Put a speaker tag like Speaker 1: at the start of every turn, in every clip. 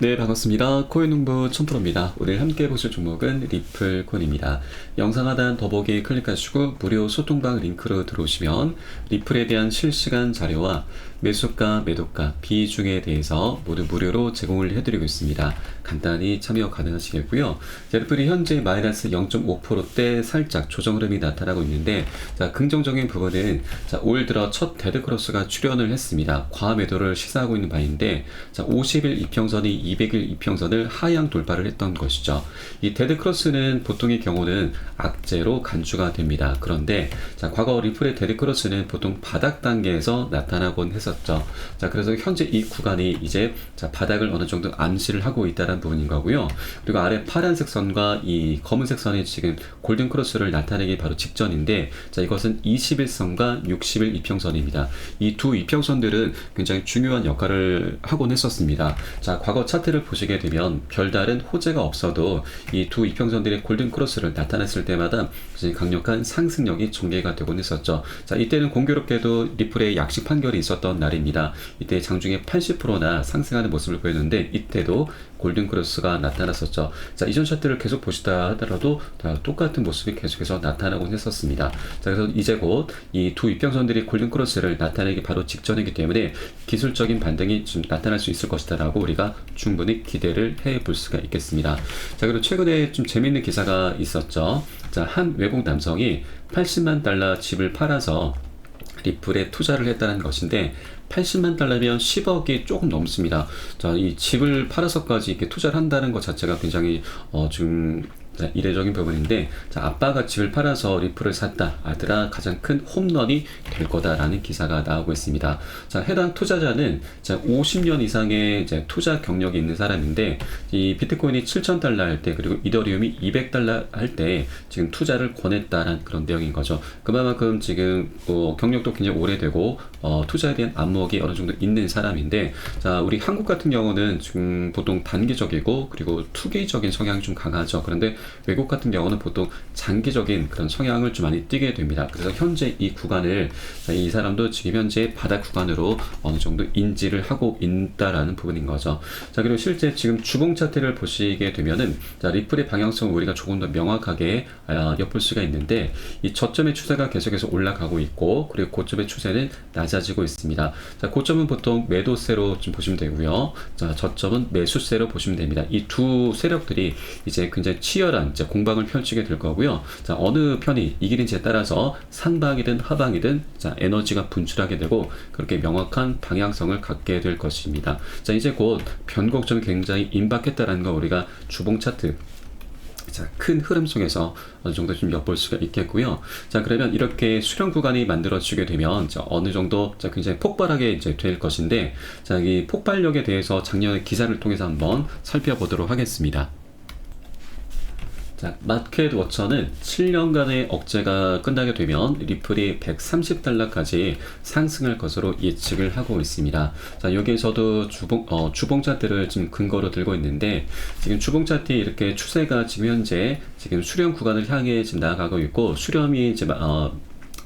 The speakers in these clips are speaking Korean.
Speaker 1: 네, 반갑습니다. 코인농부 첨프로입니다. 오늘 함께 보실 종목은 리플코인입니다. 영상 하단 더보기 클릭하시고 무료 소통방 링크로 들어오시면 리플에 대한 실시간 자료와 매수가, 매도가, 비중에 대해서 모두 무료로 제공을 해드리고 있습니다. 간단히 참여 가능하시겠고요. 리플이 현재 마이너스 0.5%대 살짝 조정 흐름이 나타나고 있는데, 자, 긍정적인 부분은 올 들어 첫 데드크로스가 출현을 했습니다. 과매도를 시사하고 있는 바인데, 자, 50일 이평선이 200일 이평선을 하향 돌파를 했던 것이죠. 이 데드크로스는 보통의 경우는 악재로 간주가 됩니다. 그런데 자, 과거 리플의 데드크로스는 보통 바닥 단계에서 나타나곤 했었죠. 자, 그래서 현재 이 구간이 이제 자, 바닥을 어느 정도 암시를 하고 있다는 부분인 거고요. 그리고 아래 파란색 선과 이 검은색 선이 지금 골든 크로스를 나타내기 바로 직전인데, 자, 이것은 21선과 60일 이평선입니다. 이 두 이평선들은 굉장히 중요한 역할을 하곤 했었습니다. 자, 과거 차트를 보시게 되면 별다른 호재가 없어도 이 두 이평선들의 골든 크로스를 나타냈을 때마다 강력한 상승력이 전개가 되곤 했었죠. 자, 이때는 공교롭게도 리플의 약식 판결이 있었던 날입니다. 이때 장중에 80%나 상승하는 모습을 보였는데, 이때도 골든 크로스가 나타났었죠. 자, 이전 차트를 계속 보시다 하더라도 똑같은 모습이 계속해서 나타나곤 했었습니다. 자, 그래서 이제 곧 이 두 이평선들이 골든 크로스를 나타내기 바로 직전이기 때문에 기술적인 반등이 좀 나타날 수 있을 것이다라고 우리가 충분히 기대를 해볼 수가 있겠습니다. 자, 그리고 최근에 좀 재미있는 기사가 있었죠. 자, 한 외국 남성이 80만 달러 집을 팔아서 리플에 투자를 했다는 것인데, 80만 달러면 10억이 조금 넘습니다. 자, 이 집을 팔아서까지 이렇게 투자를 한다는 것 자체가 굉장히 좀 이례적인 부분인데, 자, 아빠가 집을 팔아서 리플을 샀다. 아들아, 가장 큰 홈런이 될 거다라는 기사가 나오고 있습니다. 자, 해당 투자자는 자, 50년 이상의 이제 투자 경력이 있는 사람인데, 이 비트코인이 7,000달러 할 때, 그리고 이더리움이 200달러 할 때 지금 투자를 권했다는 그런 내용인 거죠. 그만큼 지금 경력도 굉장히 오래되고 투자에 대한 안목이 어느 정도 있는 사람인데, 자, 우리 한국 같은 경우는 지금 보통 단기적이고 그리고 투기적인 성향이 좀 강하죠. 그런데 외국 같은 경우는 보통 장기적인 그런 성향을 좀 많이 띠게 됩니다. 그래서 현재 이 구간을 이 사람도 지금 현재 바닥 구간으로 어느 정도 인지를 하고 있다라는 부분인 거죠. 자, 그리고 실제 지금 주봉 차트를 보시게 되면은, 자, 리플의 방향성을 우리가 조금 더 명확하게 엿볼 수가 있는데, 이 저점의 추세가 계속해서 올라가고 있고, 그리고 고점의 추세는 낮아지고 있습니다. 자, 고점은 보통 매도세로 좀 보시면 되고요. 자, 저점은 매수세로 보시면 됩니다. 이 두 세력들이 이제 굉장히 치열한 이제 공방을 펼치게 될 거고요. 자, 어느 편이 이기는지에 따라서 상방이든 하방이든 자, 에너지가 분출하게 되고, 그렇게 명확한 방향성을 갖게 될 것입니다. 자, 이제 곧 변곡점이 굉장히 임박했다라는 거 우리가 주봉 차트, 자, 큰 흐름 속에서 어느 정도 좀 엿볼 수가 있겠고요. 자, 그러면 이렇게 수렴 구간이 만들어지게 되면 자, 어느 정도 자, 굉장히 폭발하게 이제 될 것인데, 자, 이 폭발력에 대해서 작년에 기사를 통해서 한번 살펴보도록 하겠습니다. 자, 마켓 워처는 7년간의 억제가 끝나게 되면 리플이 130달러까지 상승할 것으로 예측을 하고 있습니다. 자, 여기에서도 주봉 차트를 지금 근거로 들고 있는데, 지금 주봉 차트 이렇게 추세가 지금 현재 지금 수렴 구간을 향해 지금 나아가고 있고, 수렴이 이제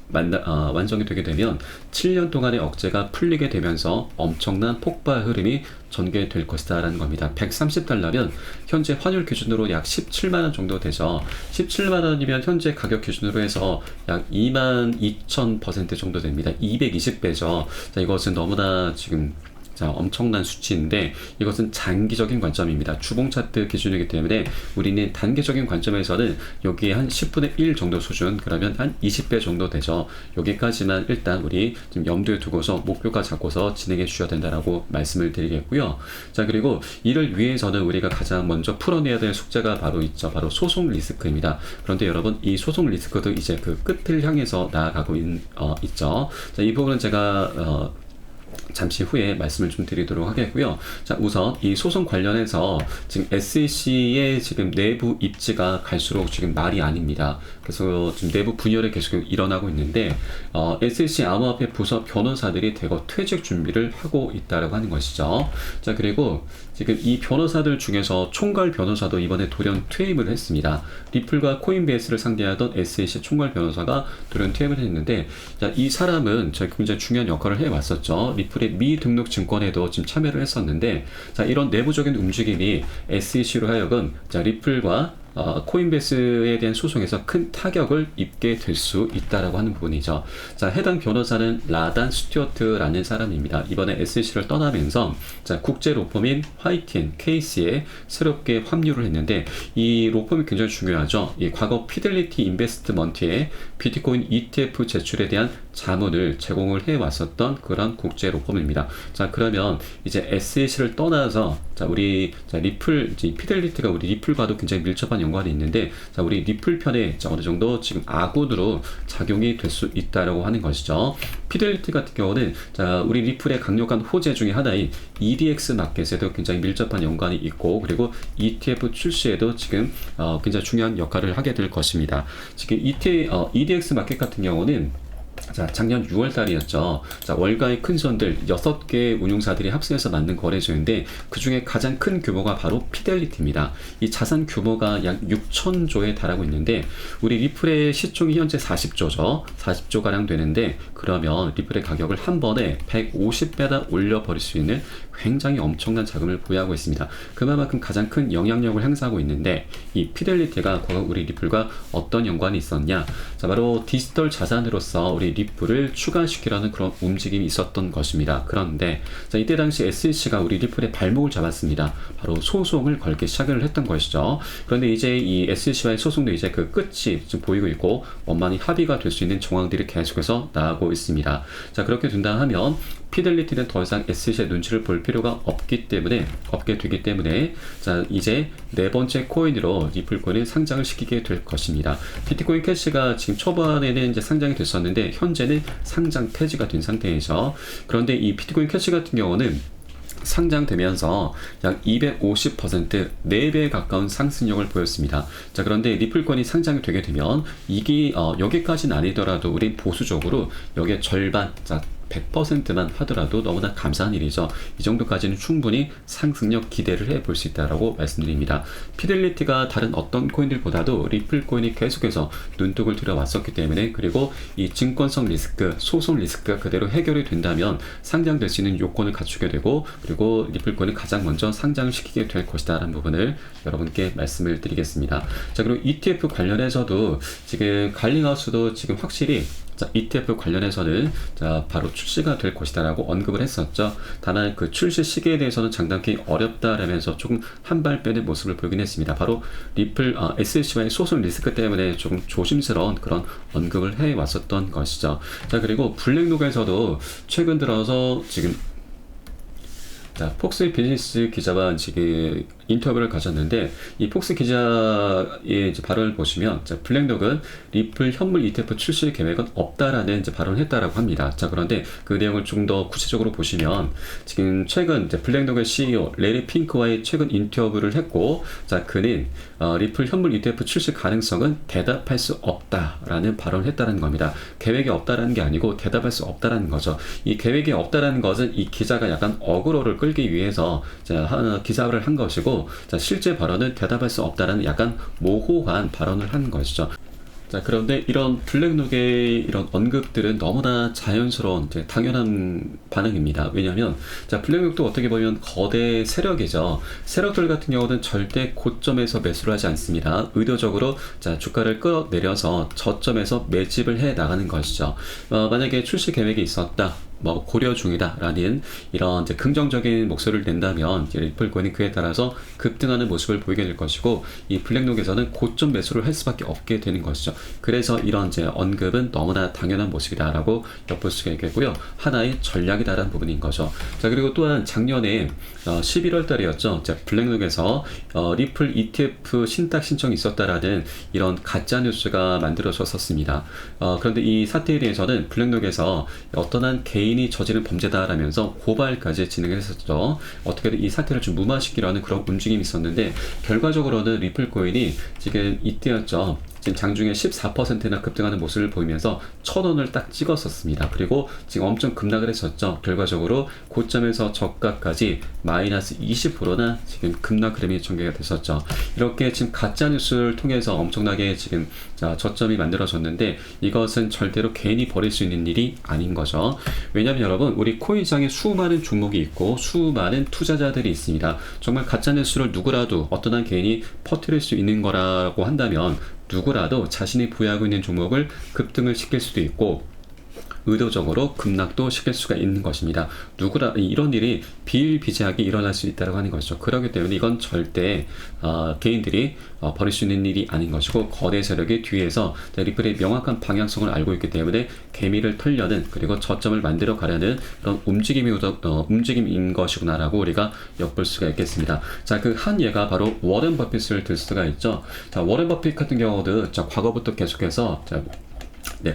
Speaker 1: 완성이 되게 되면 7년 동안의 억제가 풀리게 되면서 엄청난 폭발 흐름이 전개될 것이다 라는 겁니다. 130달러면 현재 환율 기준으로 약 17만원 정도 되죠. 17만원이면 현재 가격 기준으로 해서 약 22,000% 정도 됩니다. 220배죠. 자, 이것은 너무나 지금 자, 엄청난 수치인데, 이것은 장기적인 관점입니다. 주봉 차트 기준이기 때문에 우리는 단기적인 관점에서는 여기에 한 10분의 1 정도 수준, 그러면 한 20배 정도 되죠. 여기까지만 일단 우리 지금 염두에 두고서 목표가 잡고서 진행해 주셔야 된다라고 말씀을 드리겠고요. 자, 그리고 이를 위해서는 우리가 가장 먼저 풀어내야 될 숙제가 바로 있죠. 바로 소송 리스크입니다. 그런데 여러분, 이 소송 리스크도 이제 그 끝을 향해서 나아가고 있죠. 자, 이 부분은 제가 잠시 후에 말씀을 좀 드리도록 하겠고요. 자, 우선 이 소송 관련해서 지금 SEC의 지금 내부 입지가 갈수록 지금 말이 아닙니다. 그래서 지금 내부 분열이 계속 일어나고 있는데, SEC 암호화폐 부서 변호사들이 대거 퇴직 준비를 하고 있다라고 하는 것이죠. 자, 그리고 지금 이 변호사들 중에서 총괄 변호사도 이번에 돌연 퇴임을 했습니다. 리플과 코인베이스를 상대하던 SEC 총괄 변호사가 돌연 퇴임을 했는데, 자, 이 사람은 굉장히 중요한 역할을 해왔었죠. 리플의 미등록 증권에도 지금 참여를 했었는데, 자, 이런 내부적인 움직임이 SEC로 하여금 자, 리플과 코인베이스에 대한 소송에서 큰 타격을 입게 될 수 있다라고 하는 부분이죠. 자, 해당 변호사는 라단 스튜어트라는 사람입니다. 이번에 SEC를 떠나면서 자, 국제 로펌인 화이트 & 케이스에 새롭게 합류를 했는데, 이 로펌이 굉장히 중요하죠. 이 과거 피델리티 인베스트먼트의 비트코인 ETF 제출에 대한 자문을 제공을 해왔었던 그런 국제 로펌입니다. 자, 그러면 이제 SEC를 떠나서 자, 우리 자, 리플, 이제 피델리티가 우리 리플과도 굉장히 밀접한 연관이 있는데, 자, 우리 리플 편에 자, 어느 정도 지금 아군으로 작용이 될 수 있다라고 하는 것이죠. 피델리티 같은 경우는 자, 우리 리플의 강력한 호재 중에 하나인 EDX 마켓에도 굉장히 밀접한 연관이 있고, 그리고 ETF 출시에도 지금 굉장히 중요한 역할을 하게 될 것입니다. 지금 EDX 마켓 같은 경우는 자, 작년 6월 달이었죠. 자, 월가의 큰 손들 6개 운용사들이 합세해서 만든 거래소인데, 그 중에 가장 큰 규모가 바로 피델리티입니다. 이 자산 규모가 약 6천조에 달하고 있는데, 우리 리플의 시총이 현재 40조죠. 40조가량 되는데, 그러면 리플의 가격을 한 번에 150배나 올려버릴 수 있는 굉장히 엄청난 자금을 보유하고 있습니다. 그만큼 가장 큰 영향력을 행사하고 있는데, 이 피델리티가 과거 우리 리플과 어떤 연관이 있었냐? 자, 바로 디지털 자산으로서 우리 리플을 추가시키려는 그런 움직임이 있었던 것입니다. 그런데 자, 이때 당시 SEC가 우리 리플의 발목을 잡았습니다. 바로 소송을 걸기 시작을 했던 것이죠. 그런데 이제 이 SEC와의 소송도 이제 그 끝이 지금 보이고 있고, 원만히 합의가 될 수 있는 정황들이 계속해서 나오고 있습니다. 자, 그렇게 된다 하면 피델리티는 더 이상 SEC의 눈치를 볼 필요가 없게 되기 때문에 자, 이제 네 번째 코인으로 리플 코인을 상장을 시키게 될 것입니다. 비트코인 캐시가 지금 초반에는 이제 상장이 됐었는데, 현재는 상장 폐지가 된 상태이죠. 그런데 이 비트코인 캐시 같은 경우는 상장되면서 약 250% 4배에 가까운 상승력을 보였습니다. 자, 그런데 리플권이 상장이 되게 되면 이게 여기까지는 아니더라도 우리 보수적으로 여기에 절반, 자, 100%만 하더라도 너무나 감사한 일이죠. 이 정도까지는 충분히 상승력 기대를 해볼 수 있다고 말씀드립니다. 피델리티가 다른 어떤 코인들보다도 리플 코인이 계속해서 눈독을 들여왔었기 때문에, 그리고 이 증권성 리스크, 소송 리스크가 그대로 해결이 된다면 상장될 수 있는 요건을 갖추게 되고, 그리고 리플 코인을 가장 먼저 상장을 시키게 될 것이다 라는 부분을 여러분께 말씀을 드리겠습니다. 자, 그리고 ETF 관련해서도 지금 갈링하우스도 지금 확실히 자, ETF 관련해서는 자, 바로 출시가 될 것이다라고 언급을 했었죠. 다만 그 출시 시기에 대해서는 장담하기 어렵다라면서 조금 한 발 빼는 모습을 보이긴 했습니다. 바로 리플 SEC와의 소송 리스크 때문에 조금 조심스러운 그런 언급을 해왔었던 것이죠. 자, 그리고 블랙록에서도 최근 들어서 지금 자, 폭스 비즈니스 기자와 지금 인터뷰를 가졌는데, 이 폭스 기자의 이제 발언을 보시면, 자, 블랙록은 리플 현물 ETF 출시 계획은 없다라는 이제 발언을 했다라고 합니다. 자, 그런데 그 내용을 좀 더 구체적으로 보시면, 지금 최근 이제 블랙록의 CEO 레리 핑크와의 최근 인터뷰를 했고, 자, 그는 리플 현물 ETF 출시 가능성은 대답할 수 없다라는 발언을 했다는 겁니다. 계획이 없다라는 게 아니고 대답할 수 없다라는 거죠. 이 계획이 없다라는 것은 이 기자가 약간 어그로를 끌기 위해서 자, 기사를 한 것이고, 자, 실제 발언은 대답할 수 없다라는 약간 모호한 발언을 한 것이죠. 자, 그런데 이런 블랙록의 이런 언급들은 너무나 자연스러운 이제 당연한 반응입니다. 왜냐하면 자, 블랙록도 어떻게 보면 거대 세력이죠. 세력들 같은 경우는 절대 고점에서 매수를 하지 않습니다. 의도적으로 자, 주가를 끌어내려서 저점에서 매집을 해 나가는 것이죠. 만약에 출시 계획이 있었다, 뭐 고려 중이다라는 이런 이제 긍정적인 목소리를 낸다면 이제 리플 코인이 그에 따라서 급등하는 모습을 보이게 될 것이고, 이 블랙록에서는 고점 매수를 할 수밖에 없게 되는 것이죠. 그래서 이런 이제 언급은 너무나 당연한 모습이다라고 엿볼 수가 있겠고요. 하나의 전략이다라는 부분인 거죠. 자, 그리고 또한 작년에 11월 달이었죠. 자, 블랙록에서 리플 ETF 신탁 신청이 있었다라는 이런 가짜 뉴스가 만들어졌었습니다. 그런데 이 사태에 대해서는 블랙록에서 어떤 한 개인이 저지른 범죄다라면서 고발까지 진행했었죠. 어떻게든 이 사태를 좀 무마시키려는 그런 움직임이 있었는데, 결과적으로는 리플 코인이 지금 이때였죠. 지금 장중에 14%나 급등하는 모습을 보이면서 1,000원을 딱 찍었었습니다. 그리고 지금 엄청 급락을 했었죠. 결과적으로 고점에서 저가까지 마이너스 20%나 지금 급락 흐름이 전개가 됐었죠. 이렇게 지금 가짜 뉴스를 통해서 엄청나게 지금 저점이 만들어졌는데, 이것은 절대로 개인이 벌일 수 있는 일이 아닌 거죠. 왜냐하면 여러분, 우리 코인시장에 수많은 종목이 있고 수많은 투자자들이 있습니다. 정말 가짜 뉴스를 누구라도 어떤 한 개인이 퍼뜨릴 수 있는 거라고 한다면 누구라도 자신이 보유하고 있는 종목을 급등을 시킬 수도 있고 의도적으로 급락도 시킬 수가 있는 것입니다. 이런 일이 비일비재하게 일어날 수 있다고 하는 것이죠. 그렇기 때문에 이건 절대 개인들이 벌일 수 있는 일이 아닌 것이고, 거대 세력이 뒤에서 리플의 명확한 방향성을 알고 있기 때문에 개미를 털려는, 그리고 저점을 만들어 가려는 그런 움직임인 것이구나라고 우리가 엿볼 수가 있겠습니다. 자, 그 한 예가 바로 워렌 버핏을 들 수가 있죠. 자, 워렌 버핏 같은 경우도 과거부터 계속해서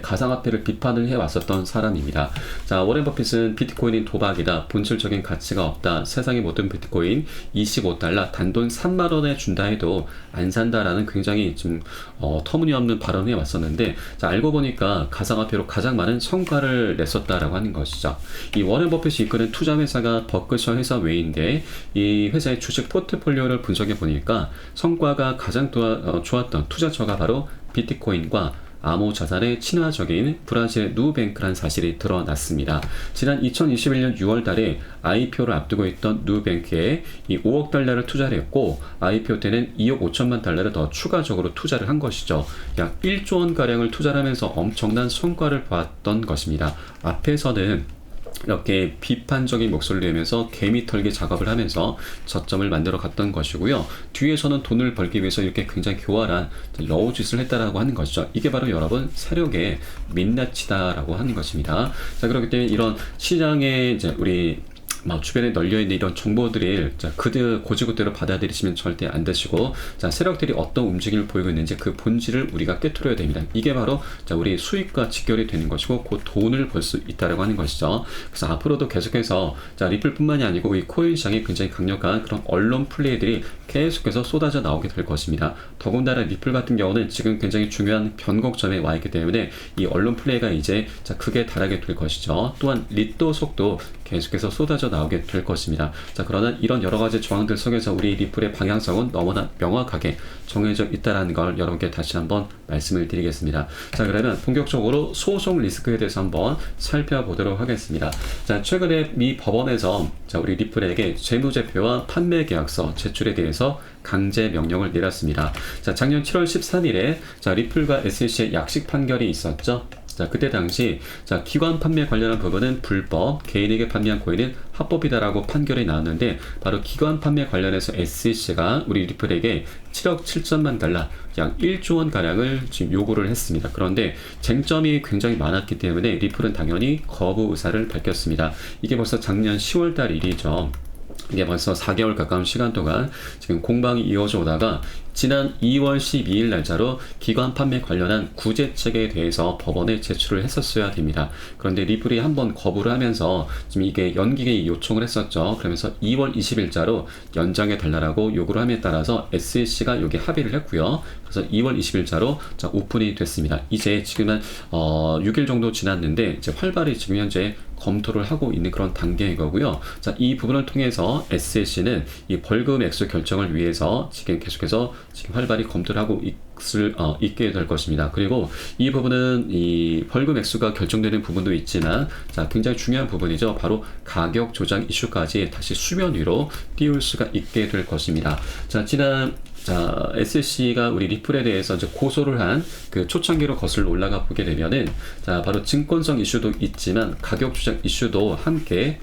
Speaker 1: 가상화폐를 비판을 해왔었던 사람입니다. 자, 워렌 버핏은 비트코인은 도박이다, 본질적인 가치가 없다, 세상의 모든 비트코인 25달러, 단돈 3만원에 준다 해도 안 산다라는 굉장히 좀 터무니없는 발언을 해왔었는데, 자, 알고 보니까 가상화폐로 가장 많은 성과를 냈었다라고 하는 것이죠. 이 워렌 버핏이 이끄는 투자회사가 버크셔 해서웨이인데, 이 회사의 주식 포트폴리오를 분석해 보니까 성과가 가장 좋았던 투자처가 바로 비트코인과 암호자산의 친화적인 브라질의 누뱅크라는 사실이 드러났습니다. 지난 2021년 6월 달에 IPO를 앞두고 있던 누뱅크에 이 5억 달러를 투자를 했고, IPO 때는 2억 5천만 달러를 더 추가적으로 투자를 한 것이죠. 약 1조 원가량을 투자를 하면서 엄청난 성과를 봤던 것입니다. 앞에서는 이렇게 비판적인 목소리를 내면서 개미 털기 작업을 하면서 저점을 만들어 갔던 것이고요. 뒤에서는 돈을 벌기 위해서 이렇게 굉장히 교활한 러우짓을 했다라고 하는 것이죠. 이게 바로 여러분 세력의 민낯이다라고 하는 것입니다. 자, 그렇기 때문에 이런 시장에 우리 주변에 널려있는 이런 정보들을 고지고대로 받아들이시면 절대 안 되시고, 세력들이 어떤 움직임을 보이고 있는지 그 본질을 우리가 꿰뚫어야 됩니다. 이게 바로 우리 수익과 직결이 되는 것이고 그 돈을 벌 수 있다라고 하는 것이죠. 그래서 앞으로도 계속해서 리플뿐만이 아니고 이 코인 시장에 굉장히 강력한 그런 언론 플레이들이 계속해서 쏟아져 나오게 될 것입니다. 더군다나 리플 같은 경우는 지금 굉장히 중요한 변곡점에 와 있기 때문에 이 언론 플레이가 이제 크게 달하게 될 것이죠. 또한 리또 속도 계속해서 쏟아져 나오게 될 것입니다. 자, 그러나 이런 여러 가지 조항들 속에서 우리 리플의 방향성은 너무나 명확하게 정해져 있다는 걸 여러분께 다시 한번 말씀을 드리겠습니다. 자, 그러면 본격적으로 소송 리스크에 대해서 한번 살펴보도록 하겠습니다. 자, 최근에 미 법원에서 우리 리플에게 재무제표와 판매 계약서 제출에 대해서 강제 명령을 내렸습니다. 자, 작년 7월 13일에 리플과 SEC의 약식 판결이 있었죠. 자, 그때 당시 기관 판매 관련한 부분은 불법, 개인에게 판매한 코인은 합법이다라고 판결이 나왔는데, 바로 기관 판매 관련해서 SEC가 우리 리플에게 7억 7천만 달러, 약 1조 원 가량을 지금 요구를 했습니다. 그런데 쟁점이 굉장히 많았기 때문에 리플은 당연히 거부 의사를 밝혔습니다. 이게 벌써 작년 10월 달 일이죠. 이게 벌써 4개월 가까운 시간 동안 지금 공방이 이어져 오다가 지난 2월 12일 날짜로 기관 판매 관련한 구제책에 대해서 법원에 제출을 했었어야 됩니다. 그런데 리플이 한번 거부를 하면서 지금 이게 연기에 요청을 했었죠. 그러면서 2월 20일자로 연장해 달라고 요구를 함에 따라서 SEC가 여기 합의를 했고요. 그래서 2월 20일자로 오픈이 됐습니다. 이제 지금은 6일 정도 지났는데 이제 활발히 지금 현재 검토를 하고 있는 그런 단계인 거고요. 자, 이 부분을 통해서 SEC는 이 벌금 액수 결정을 위해서 지금 계속해서 지금 활발히 검토를 하고 있게 될 것입니다. 그리고 이 부분은 이 벌금 액수가 결정되는 부분도 있지만, 굉장히 중요한 부분이죠. 바로 가격 조작 이슈까지 다시 수면 위로 띄울 수가 있게 될 것입니다. SEC가 우리 리플에 대해서 이제 고소를 한 그 초창기로 거슬러 올라가 보게 되면은, 바로 증권성 이슈도 있지만 가격 조작 이슈도 함께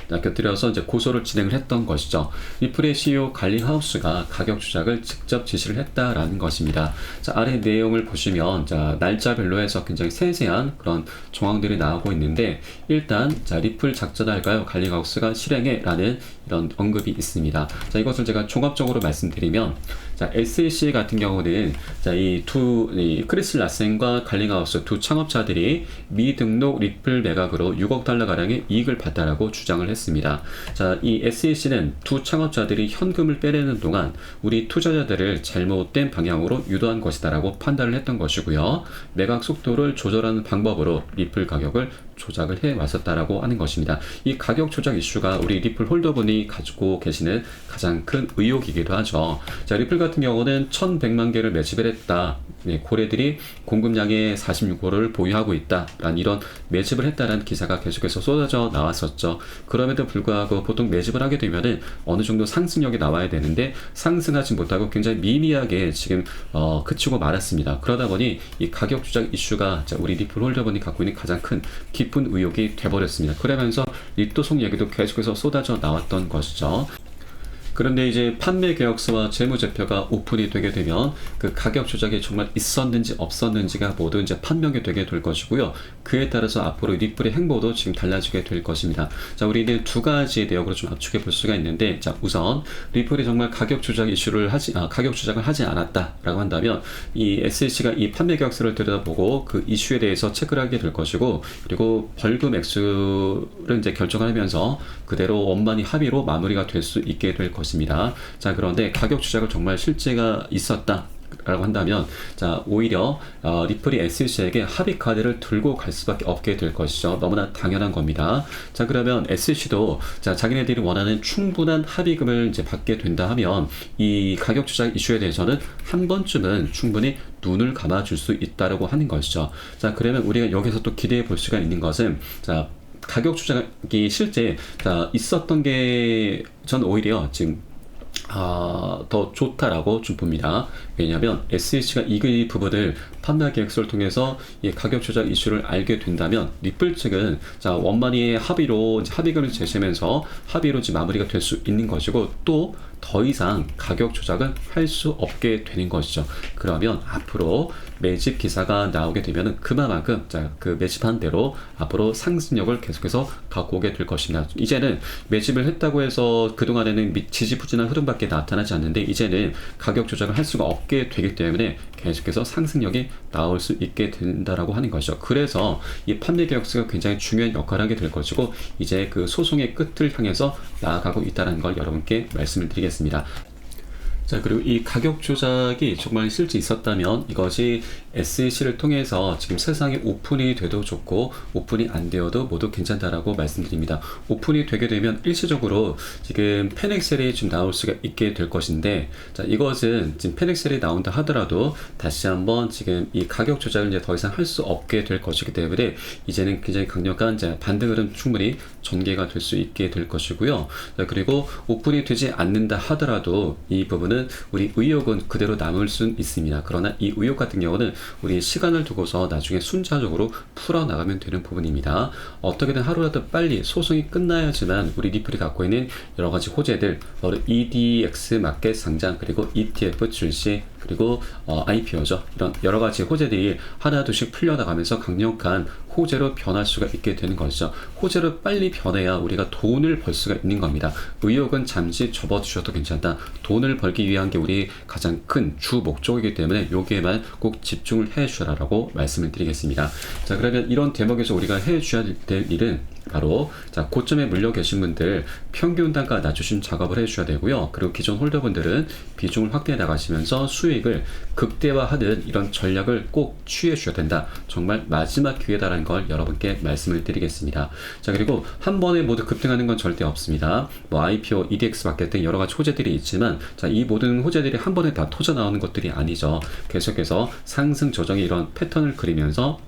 Speaker 1: 곁들여서 이제 고소를 진행을 했던 것이죠. 리플의 CEO 갈링하우스가 가격 조작을 직접 지시를 했다라는 것입니다. 아래 내용을 보시면 날짜별로 해서 굉장히 세세한 그런 정황들이 나오고 있는데, 일단 리플 작전할까요? 갈링하우스가 실행해 라는 이런 언급이 있습니다. 이것을 제가 종합적으로 말씀드리면, SEC 같은 경우는 이 크리스 라센과 갈링하우스 두 창업자들이 미등록 리플 매각으로 6억 달러 가량의 이익을 봤다라고 주장을 했습니다. 자, 이 SEC는 두 창업자들이 현금을 빼내는 동안 우리 투자자들을 잘못된 방향으로 유도한 것이다라고 판단을 했던 것이고요. 매각 속도를 조절하는 방법으로 리플 가격을 조작을 해 왔었다라고 하는 것입니다. 이 가격 조작 이슈가 우리 리플 홀더분이 가지고 계시는 가장 큰 의혹이기도 하죠. 자, 리플 같은 경우는 1100만 개를 매집을 했다. 네, 고래들이 공급량의 46%를 보유하고 있다라는 이런 매집을 했다라는 기사가 계속해서 쏟아져 나왔었죠. 그럼에도 불구하고 보통 매집을 하게 되면은 어느 정도 상승력이 나와야 되는데 상승하지 못하고 굉장히 미미하게 지금 그치고 말았습니다. 그러다 보니 이 가격 조작 이슈가 우리 리플 홀더분이 갖고 있는 가장 큰 깊은 의혹이 돼버렸습니다. 그러면서 리또송 얘기도 계속해서 쏟아져 나왔던 것이죠. 그런데 이제 판매 계약서와 재무제표가 오픈이 되게 되면 그 가격 조작이 정말 있었는지 없었는지가 모두 이제 판명이 되게 될 것이고요. 그에 따라서 앞으로 리플의 행보도 지금 달라지게 될 것입니다. 자, 우리는 두 가지 내역으로 좀 압축해 볼 수가 있는데, 자, 우선 리플이 정말 가격 조작 가격 조작을 하지 않았다라고 한다면 이 SEC가 이 판매 계약서를 들여다보고 그 이슈에 대해서 체크를 하게 될 것이고, 그리고 벌금 액수를 이제 결정하면서 그대로 원만히 합의로 마무리가 될 수 있게 될 것입니다. 자, 그런데 가격 조작을 정말 실제가 있었다 라고 한다면, 자, 오히려 리플이 SEC에게 합의 카드를 들고 갈 수밖에 없게 될 것이죠. 너무나 당연한 겁니다. 자, 그러면 SEC도 자, 자기네들이 원하는 충분한 합의금을 이제 받게 된다 하면 이 가격 조작 이슈에 대해서는 한 번쯤은 충분히 눈을 감아줄 수 있다라고 하는 것이죠. 자, 그러면 우리가 여기서 또 기대해 볼 수가 있는 것은, 자, 가격 조작이 실제 있었던 게 전 오히려 지금 더 좋다라고 좀 봅니다. 왜냐하면 SEC가 이 부분을 판매 계획서를 통해서 이 가격 조작 이슈를 알게 된다면 리플 측은 자, 원만히 합의로 합의금을 제시하면서 합의로 마무리가 될 수 있는 것이고, 또 더 이상 가격 조작은 할 수 없게 되는 것이죠. 그러면 앞으로 매집 기사가 나오게 되면 그만큼 그 매집한 대로 앞으로 상승력을 계속해서 갖고 오게 될 것입니다. 이제는 매집을 했다고 해서 그동안에는 지지부진한 흐름밖에 나타나지 않는데, 이제는 가격 조작을 할 수가 없게 되기 때문에 계속해서 상승력이 나올 수 있게 된다라고 하는 것이죠. 그래서 이 판매 계약서가 굉장히 중요한 역할을 하게 될 것이고, 이제 그 소송의 끝을 향해서 나아가고 있다는 걸 여러분께 말씀을 드리겠습니다. 자, 그리고 이 가격 조작이 정말 실제 있었다면 이것이 SEC를 통해서 지금 세상에 오픈이 돼도 좋고 오픈이 안 되어도 모두 괜찮다라고 말씀드립니다. 오픈이 되게 되면 일시적으로 지금 패닉셀이 좀 나올 수가 있게 될 것인데, 자, 이것은 지금 패닉셀이 나온다 하더라도 다시 한번 지금 이 가격 조작을 이제 더 이상 할 수 없게 될 것이기 때문에 이제는 굉장히 강력한 반등 흐름 충분히 전개가 될 수 있게 될 것이고요. 자, 그리고 오픈이 되지 않는다 하더라도 이 부분은 우리 의혹은 그대로 남을 수 있습니다. 그러나 이 의혹 같은 경우는 우리 시간을 두고서 나중에 순차적으로 풀어나가면 되는 부분입니다. 어떻게든 하루라도 빨리 소송이 끝나야지만 우리 리플이 갖고 있는 여러 가지 호재들, 바로 EDX 마켓 상장, 그리고 ETF 출시, 그리고 IPO죠. 이런 여러 가지 호재들이 하나둘씩 풀려나가면서 강력한 호재로 변할 수가 있게 되는 것이죠. 호재로 빨리 변해야 우리가 돈을 벌 수가 있는 겁니다. 의욕은 잠시 접어두셔도 괜찮다. 돈을 벌기 위한 게 우리 가장 큰 주 목적이기 때문에 여기에만 꼭 집중을 해 주라라고 말씀을 드리겠습니다. 자, 그러면 이런 대목에서 우리가 해 주셔야 될 일은 바로, 자, 고점에 물려 계신 분들 평균 단가 낮추신 작업을 해 주셔야 되고요. 그리고 기존 홀더분들은 비중을 확대해 나가시면서 수익을 극대화하는 이런 전략을 꼭 취해 주셔야 된다. 정말 마지막 기회다라는 걸 여러분께 말씀을 드리겠습니다. 자, 그리고 한 번에 모두 급등하는 건 절대 없습니다. 뭐 IPO, EDX 마켓 등 여러 가지 호재들이 있지만, 자, 이 모든 호재들이 한 번에 다 터져 나오는 것들이 아니죠. 계속해서 상승 조정의 이런 패턴을 그리면서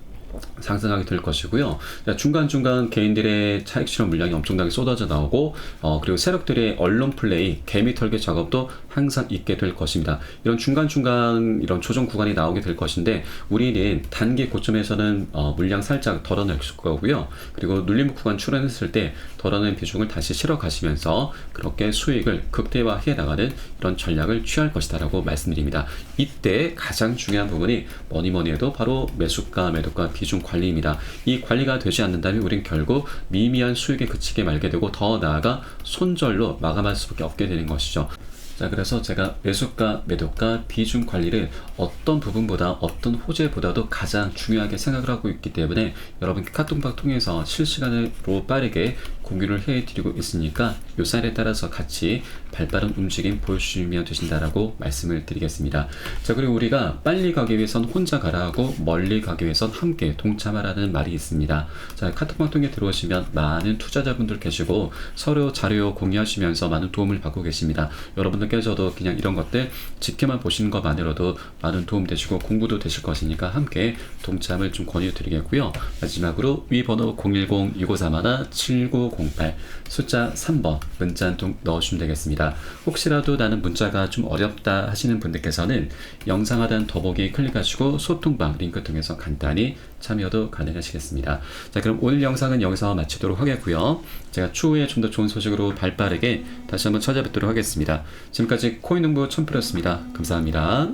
Speaker 1: 상승하게 될 것이고요. 중간중간 개인들의 차익 실현 물량이 엄청나게 쏟아져 나오고, 그리고 세력들의 언론 플레이, 개미 털기 작업도 항상 있게 될 것입니다. 이런 중간중간 이런 조정 구간이 나오게 될 것인데, 우리는 단기 고점에서는 물량 살짝 덜어낼 거고요. 그리고 눌림 구간 출현했을 때 덜어낸 비중을 다시 실어 가시면서 그렇게 수익을 극대화해 나가는 이런 전략을 취할 것이다라고 말씀드립니다. 이때 가장 중요한 부분이 뭐니 해도 바로 매수가, 매도가 비중 관리입니다. 이 관리가 되지 않는다면 우린 결국 미미한 수익에 그치게 말게 되고, 더 나아가 손절로 마감할 수밖에 없게 되는 것이죠. 자, 그래서 제가 매수가, 매도가, 비중 관리를 어떤 부분보다, 어떤 호재보다도 가장 중요하게 생각을 하고 있기 때문에 여러분께 카톡방 통해서 실시간으로 빠르게 공유를 해드리고 있으니까 요 사인에 따라서 같이 발빠른 움직임 보여주시면 되신다라고 말씀을 드리겠습니다. 자, 그리고 우리가 빨리 가기 위해선 혼자 가라 하고 멀리 가기 위해선 함께 동참하라는 말이 있습니다. 자, 카톡방 통해 들어오시면 많은 투자자분들 계시고 서로 자료 공유하시면서 많은 도움을 받고 계십니다. 여러분들께서도 그냥 이런 것들 지켜만 보시는 것만으로도 많은 도움 되시고 공부도 되실 것이니까 함께 동참을 좀 권유드리겠고요. 마지막으로 위 번호 010-6531-7908 숫자 3번 문자 한 통 넣어주시면 되겠습니다. 혹시라도 나는 문자가 좀 어렵다 하시는 분들께서는 영상 하단 더보기 클릭하시고 소통방 링크 통해서 간단히 참여도 가능하시겠습니다. 자, 그럼 오늘 영상은 여기서 마치도록 하겠고요. 제가 추후에 좀 더 좋은 소식으로 발빠르게 다시 한번 찾아뵙도록 하겠습니다. 지금까지 코인농부 1000%였습니다. 감사합니다.